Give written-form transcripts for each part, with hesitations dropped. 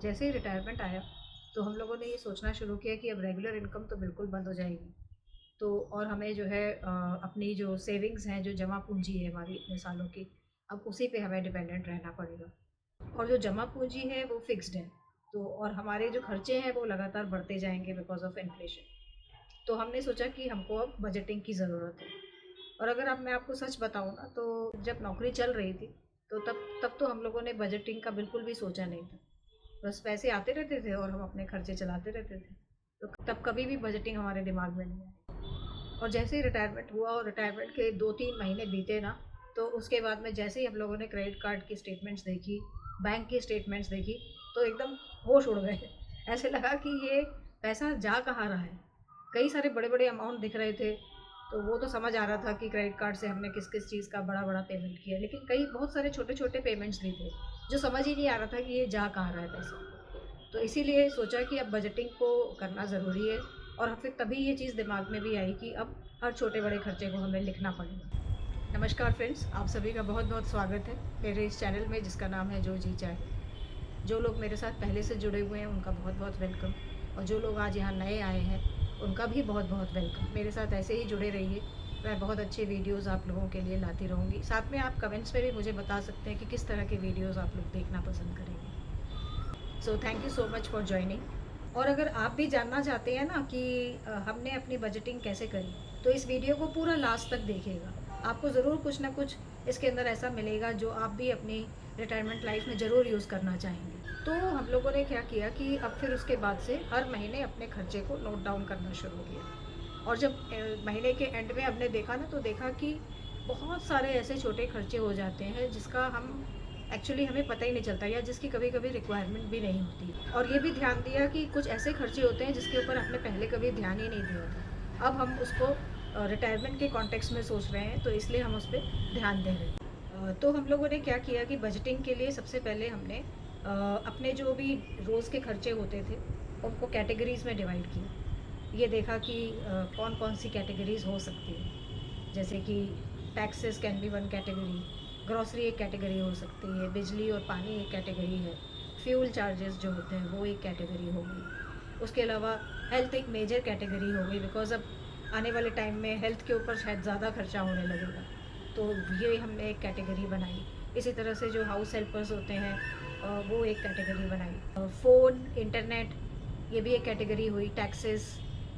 जैसे ही रिटायरमेंट आया तो हम लोगों ने ये सोचना शुरू किया कि अब रेगुलर इनकम तो बिल्कुल बंद हो जाएगी। तो और हमें जो है अपनी जो सेविंग्स हैं, जो जमा पूंजी है हमारी इतने सालों की, अब उसी पे हमें डिपेंडेंट रहना पड़ेगा। और जो जमा पूंजी है वो फिक्स्ड है। तो और हमारे जो खर्चे हैं वो लगातार बढ़ते जाएंगे बिकॉज ऑफ इन्फ्लेशन। तो हमने सोचा कि हमको अब बजटिंग की ज़रूरत है। और अगर अब मैं आपको सच बताऊँ ना, तो जब नौकरी चल रही थी तो तब तब तो हम लोगों ने बजटिंग का बिल्कुल भी सोचा नहीं था। बस पैसे आते रहते थे और हम अपने खर्चे चलाते रहते थे। तो तब कभी भी बजटिंग हमारे दिमाग में नहीं आई। और जैसे ही रिटायरमेंट हुआ और रिटायरमेंट के 2-3 महीने बीते ना, तो उसके बाद में जैसे ही हम लोगों ने क्रेडिट कार्ड की स्टेटमेंट्स देखी, बैंक की स्टेटमेंट्स देखी, तो एकदम होश उड़ गए। ऐसे लगा कि ये पैसा जा कहाँ रहा है। कई सारे बड़े बड़े अमाउंट दिख रहे थे। तो वो तो समझ आ रहा था कि क्रेडिट कार्ड से हमने किस किस चीज़ का बड़ा बड़ा पेमेंट किया, लेकिन कई बहुत सारे छोटे छोटे पेमेंट्स भी थे जो समझ ही नहीं आ रहा था कि ये जा कहाँ रहा है पैसा। तो इसीलिए सोचा कि अब बजटिंग को करना ज़रूरी है। और फिर तभी ये चीज़ दिमाग में भी आई कि अब हर छोटे बड़े खर्चे को हमें लिखना पड़ेगा। नमस्कार फ्रेंड्स, आप सभी का बहुत बहुत स्वागत है मेरे इस चैनल में जिसका नाम है जो जी चाहे। जो लोग मेरे साथ पहले से जुड़े हुए हैं उनका बहुत बहुत वेलकम, और जो लोग आज यहाँ नए आए हैं उनका भी बहुत बहुत वेलकम। मेरे साथ ऐसे ही जुड़े रहिए। मैं बहुत अच्छे वीडियोस आप लोगों के लिए लाती रहूँगी। साथ में आप कमेंट्स में भी मुझे बता सकते हैं कि किस तरह के वीडियोस आप लोग देखना पसंद करेंगे। So thank you so much for joining. और अगर आप भी जानना चाहते हैं ना कि हमने अपनी बजटिंग कैसे करी, तो इस वीडियो को पूरा लास्ट तक देखिएगा। आपको ज़रूर कुछ ना कुछ इसके अंदर ऐसा मिलेगा जो आप भी अपनी रिटायरमेंट लाइफ में ज़रूर यूज़ करना चाहेंगे। तो हम लोगों ने क्या किया कि अब फिर उसके बाद से हर महीने अपने खर्चे को नोट डाउन करना शुरू किया। और जब महीने के एंड में हमने देखा ना, तो देखा कि बहुत सारे ऐसे छोटे खर्चे हो जाते हैं जिसका हम एक्चुअली हमें पता ही नहीं चलता, या जिसकी कभी कभी रिक्वायरमेंट भी नहीं होती। और ये भी ध्यान दिया कि कुछ ऐसे खर्चे होते हैं जिसके ऊपर हमने पहले कभी ध्यान ही नहीं दिया था। अब हम उसको रिटायरमेंट के कॉन्टेक्स्ट में सोच रहे हैं, तो इसलिए हम उस पर ध्यान दे रहे हैं। तो हम लोगों ने क्या किया कि बजटिंग के लिए सबसे पहले हमने अपने जो भी रोज़ के खर्चे होते थे उनको कैटेगरीज़ में डिवाइड किया। ये देखा कि कौन कौन सी कैटेगरीज़ हो सकती है। जैसे कि taxes can be one category, grocery एक कैटेगरी हो सकती है, बिजली और पानी एक कैटेगरी है, फ्यूल चार्जेस जो होते हैं वो एक कैटेगरी हो गई। उसके अलावा हेल्थ एक मेजर कैटेगरी हो गई, बिकॉज अब आने वाले टाइम में हेल्थ के ऊपर शायद ज़्यादा खर्चा होने लगेगा। तो ये हमने एक कैटेगरी बनाई। इसी तरह से जो हाउस हेल्पर्स होते हैं वो एक कैटेगरी बनाई। फ़ोन, इंटरनेट, ये भी एक कैटेगरी हुई। टैक्सेस,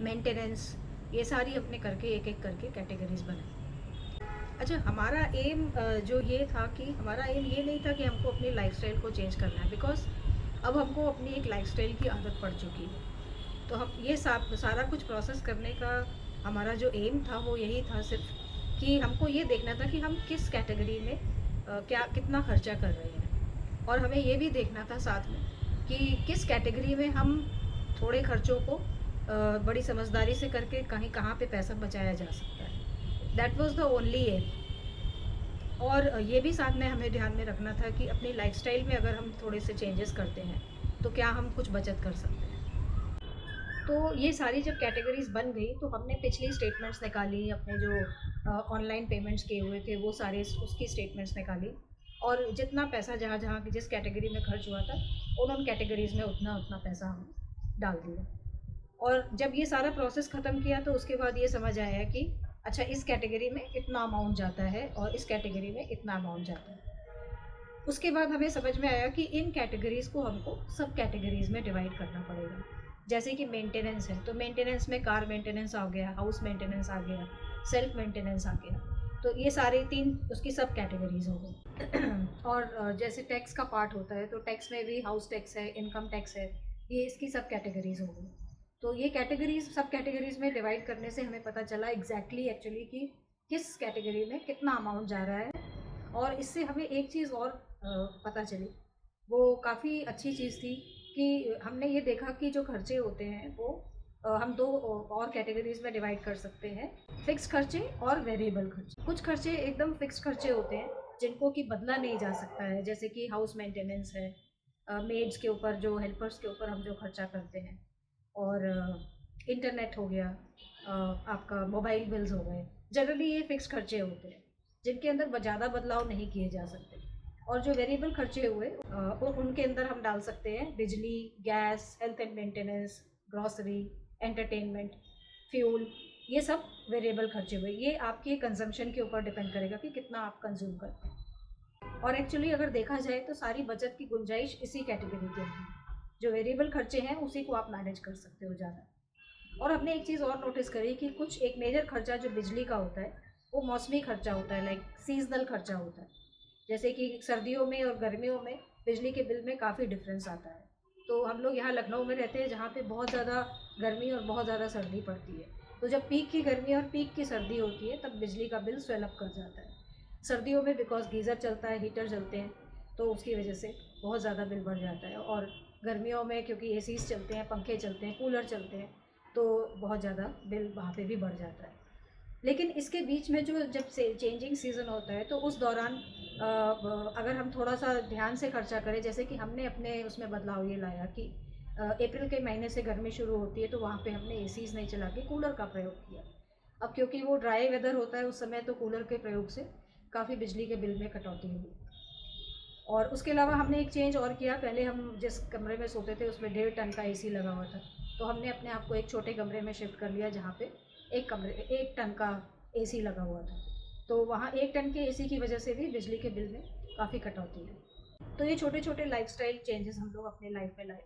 मेंटेनेंस, ये सारी अपने करके एक एक करके कैटेगरीज बनाई। अच्छा, हमारा एम जो ये था कि हमारा एम ये नहीं था कि हमको अपनी लाइफस्टाइल को चेंज करना है, बिकॉज अब हमको अपनी एक लाइफस्टाइल की आदत पड़ चुकी है। तो हम ये सारा कुछ प्रोसेस करने का हमारा जो एम था वो यही था सिर्फ कि हमको ये देखना था कि हम किस कैटेगरी में क्या कितना खर्चा कर रहे हैं। और हमें ये भी देखना था साथ में कि किस कैटेगरी में हम थोड़े खर्चों को बड़ी समझदारी से करके कहीं कहाँ पे पैसा बचाया जा सकता है। That was the only aim. और ये भी साथ में हमें ध्यान में रखना था कि अपनी लाइफस्टाइल में अगर हम थोड़े से चेंजेस करते हैं तो क्या हम कुछ बचत कर सकते हैं। तो ये सारी जब कैटेगरीज बन गई तो हमने पिछली स्टेटमेंट्स निकाली, अपने जो ऑनलाइन पेमेंट्स किए हुए थे वो सारे उसकी स्टेटमेंट्स निकाली। और जितना पैसा जहाँ जहाँ की जिस कैटेगरी में खर्च हुआ था उन कैटेगरीज में उतना उतना पैसा हमने डाल दिया। और जब ये सारा प्रोसेस ख़त्म किया तो उसके बाद ये समझ आया कि अच्छा, इस कैटेगरी में इतना अमाउंट जाता है और इस कैटेगरी में इतना अमाउंट जाता है। उसके बाद हमें समझ में आया कि इन कैटेगरीज़ को हमको सब कैटेगरीज़ में डिवाइड करना पड़ेगा। जैसे कि मेंटेनेंस है तो मेंटेनेंस में कार मेंटेनेंस आ गया, हाउस मेंटेनेंस आ गया, सेल्फ मेंटेनेंस आ गया। तो ये सारे 3 उसकी सब कैटेगरीज़ हो गई। और जैसे टैक्स का पार्ट होता है तो टैक्स में भी हाउस टैक्स है, इनकम टैक्स है, ये इसकी सब कैटेगरीज़ हो गई। तो ये कैटेगरीज़ सब कैटेगरीज़ में डिवाइड करने से हमें पता चला एग्जैक्टली एक्चुअली कि किस कैटेगरी में कितना अमाउंट जा रहा है। और इससे हमें एक चीज़ और पता चली, वो काफ़ी अच्छी चीज़ थी कि हमने ये देखा कि जो खर्चे होते हैं वो हम 2 और कैटेगरीज़ में डिवाइड कर सकते हैं, फ़िक्स्ड खर्चे और वेरिएबल खर्चे। कुछ खर्चे एकदम फ़िक्स्ड खर्चे होते हैं जिनको कि बदला नहीं जा सकता है, जैसे कि हाउस मेंटेनेंस है, मेड्स के ऊपर, जो हेल्पर्स के ऊपर हम जो खर्चा करते हैं, और इंटरनेट हो गया, आपका मोबाइल बिल्स हो गए। जनरली ये फ़िक्स्ड खर्चे होते हैं जिनके अंदर ज़्यादा बदलाव नहीं किए जा सकते। और जो वेरिएबल खर्चे हुए उनके अंदर हम डाल सकते हैं बिजली, gas, health and maintenance, grocery, entertainment, fuel, ये सब वेरिएबल खर्चे हुए। ये आपके कंजम्पशन के ऊपर डिपेंड करेगा कि कितना आप कंज्यूम करते हैं। और एक्चुअली अगर देखा जाए तो सारी बचत की गुंजाइश इसी कैटेगरी के अंदर है। जो वेरिएबल खर्चे हैं उसी को आप मैनेज कर सकते हो ज़्यादा। और हमने एक चीज़ और नोटिस करी कि कुछ एक मेजर खर्चा जो बिजली का होता है वो मौसमी खर्चा होता है, लाइक सीजनल खर्चा होता है। जैसे कि सर्दियों में और गर्मियों में बिजली के बिल में काफ़ी डिफरेंस आता है। तो हम लोग यहाँ लखनऊ में रहते हैं जहाँ पे बहुत ज़्यादा गर्मी और बहुत ज़्यादा सर्दी पड़ती है। तो जब पीक की गर्मी और पीक की सर्दी होती है तब बिजली का बिल स्वेल अप कर जाता है। सर्दियों में बिकॉज गीज़र चलता है, हीटर चलते हैं, तो उसकी वजह से बहुत ज़्यादा बिल बढ़ जाता है। और गर्मियों में क्योंकि एसीज चलते हैं, पंखे चलते हैं, कूलर चलते हैं, तो बहुत ज़्यादा बिल वहाँ पे भी बढ़ जाता है। लेकिन इसके बीच में जो जब से चेंजिंग सीज़न होता है तो उस दौरान अगर हम थोड़ा सा ध्यान से खर्चा करें, जैसे कि हमने अपने उसमें बदलाव ये लाया कि अप्रैल के महीने से गर्मी शुरू होती है तो वहाँ पे हमने एसीज नहीं चला के कूलर का प्रयोग किया। अब क्योंकि वो ड्राई वेदर होता है उस समय, तो कूलर के प्रयोग से काफ़ी बिजली के बिल में कटौती हुई। और उसके अलावा हमने एक चेंज और किया, पहले हम जिस कमरे में सोते थे उसमें 1.5 टन का एसी लगा हुआ था, तो हमने अपने आप को एक छोटे कमरे में शिफ्ट कर लिया जहाँ पे 1 टन का एसी लगा हुआ था। तो वहाँ 1 टन के एसी की वजह से भी बिजली के बिल में काफ़ी कटौती है। तो ये छोटे छोटे लाइफस्टाइल चेंजेस हम लोग अपने लाइफ में लाए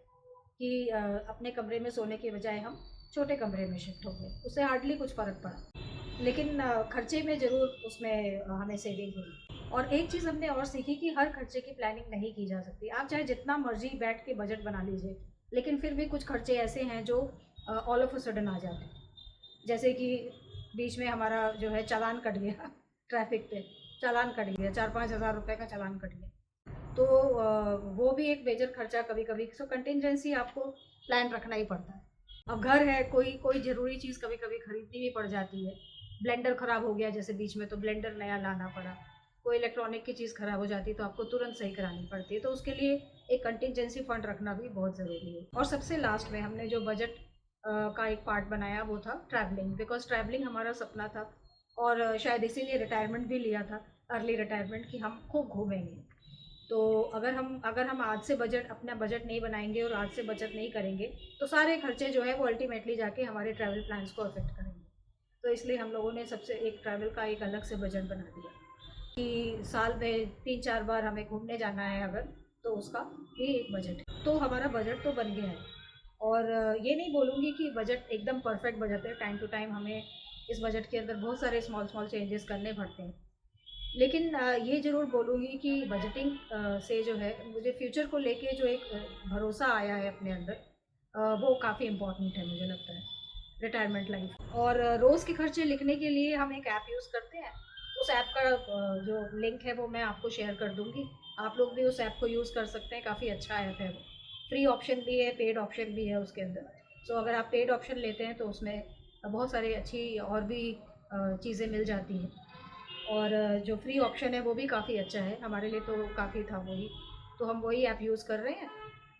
कि अपने कमरे में सोने के बजाय हम छोटे कमरे में शिफ्ट हो गए। उससे हार्डली कुछ फ़र्क पड़ा, लेकिन खर्चे में ज़रूर उसमें हमें सेविंग हुई। और एक चीज़ हमने और सीखी कि हर खर्चे की प्लानिंग नहीं की जा सकती। आप चाहे जितना मर्जी बैठ के बजट बना लीजिए, लेकिन फिर भी कुछ खर्चे ऐसे हैं जो ऑल ऑफ अ सडन आ जाते हैं। जैसे कि बीच में हमारा जो है चालान कट गया ट्रैफिक पे, चालान कट गया, 4-5 हज़ार रुपये का चालान कट गया। तो वो भी एक मेजर खर्चा कभी कभी। सो कंटिजेंसी आपको प्लान रखना ही पड़ता है। अब घर है, कोई कोई ज़रूरी चीज़ कभी कभी खरीदनी भी पड़ जाती है। ब्लेंडर ख़राब हो गया जैसे बीच में, तो ब्लेंडर नया लाना पड़ा। कोई इलेक्ट्रॉनिक की चीज़ ख़राब हो जाती है तो आपको तुरंत सही करानी पड़ती है, तो उसके लिए एक कंटिजेंसी फ़ंड रखना भी बहुत ज़रूरी है। और सबसे लास्ट में हमने जो बजट का एक पार्ट बनाया वो था ट्रैवलिंग, बिकॉज ट्रैवलिंग हमारा सपना था। और शायद इसीलिए रिटायरमेंट भी लिया था, अर्ली रिटायरमेंट, कि हम खूब घूमेंगे। तो अगर हम आज से बजट अपना बजट नहीं बनाएंगे और आज से बचत नहीं करेंगे तो सारे खर्चे जो है वो अल्टीमेटली जाके हमारे ट्रैवल प्लान्स को अफेक्ट करेंगे। तो इसलिए हम लोगों ने सबसे एक ट्रैवल का एक अलग से बजट बना दिया कि साल में 3-4 बार हमें घूमने जाना है अगर, तो उसका भी एक बजट है। तो हमारा बजट तो बन गया है। और ये नहीं बोलूँगी कि बजट एकदम परफेक्ट बजट है। टाइम टू टाइम हमें इस बजट के अंदर बहुत सारे स्मॉल स्मॉल चेंजेस करने पड़ते हैं। लेकिन ये ज़रूर बोलूँगी कि बजटिंग से जो है मुझे फ्यूचर को लेके जो एक भरोसा आया है अपने अंदर, वो काफ़ी इम्पोर्टेंट है मुझे लगता है रिटायरमेंट लाइफ। और रोज़ के खर्चे लिखने के लिए हम एक ऐप यूज़ करते हैं। उस ऐप का जो लिंक है वो मैं आपको शेयर कर दूँगी। आप लोग भी उस ऐप को यूज़ कर सकते हैं, काफ़ी अच्छा ऐप है वो। फ्री ऑप्शन भी है, पेड ऑप्शन भी है उसके अंदर। सो अगर आप पेड ऑप्शन लेते हैं तो उसमें बहुत सारी अच्छी और भी चीज़ें मिल जाती हैं। और जो फ्री ऑप्शन है वो भी काफ़ी अच्छा है, हमारे लिए तो काफ़ी था वही, तो हम वही ऐप यूज़ कर रहे हैं।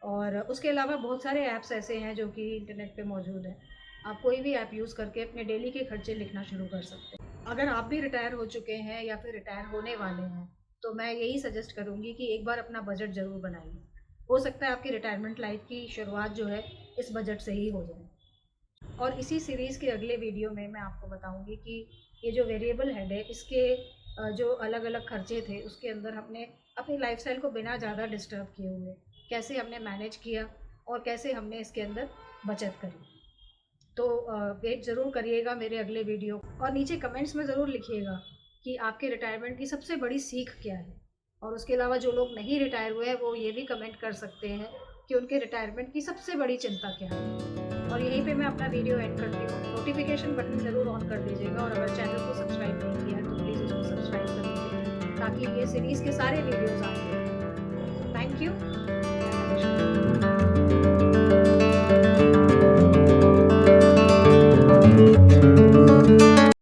और उसके अलावा बहुत सारे ऐप्स ऐसे हैं जो कि इंटरनेट पे मौजूद हैं। आप कोई भी ऐप यूज़ करके अपने डेली के खर्चे लिखना शुरू कर सकते हैं। अगर आप भी रिटायर हो चुके हैं या फिर रिटायर होने वाले हैं तो मैं यही सजेस्ट करूँगी कि एक बार अपना बजट ज़रूर बनाइए। हो सकता है आपकी रिटायरमेंट लाइफ की शुरुआत जो है इस बजट से ही हो जाए। और इसी सीरीज़ के अगले वीडियो में मैं आपको बताऊंगी कि ये जो वेरिएबल हेड है इसके जो अलग अलग खर्चे थे उसके अंदर हमने अपनी लाइफस्टाइल को बिना ज़्यादा डिस्टर्ब किए हुए कैसे हमने मैनेज किया और कैसे हमने इसके अंदर बचत करी। तो वेट ज़रूर करिएगा मेरे अगले वीडियो, और नीचे कमेंट्स में ज़रूर लिखिएगा कि आपके रिटायरमेंट की सबसे बड़ी सीख क्या है। और उसके अलावा जो लोग नहीं रिटायर हुए हैं वो ये भी कमेंट कर सकते हैं कि उनके रिटायरमेंट की सबसे बड़ी चिंता क्या है। और यहीं पे मैं अपना वीडियो एंड करती हूँ। नोटिफिकेशन बटन ज़रूर ऑन कर दीजिएगा, और अगर चैनल को सब्सक्राइब नहीं किया है तो प्लीज़ उसको सब्सक्राइब कर दीजिए ताकि ये सीरीज़ के सारे वीडियोज़ आएँ।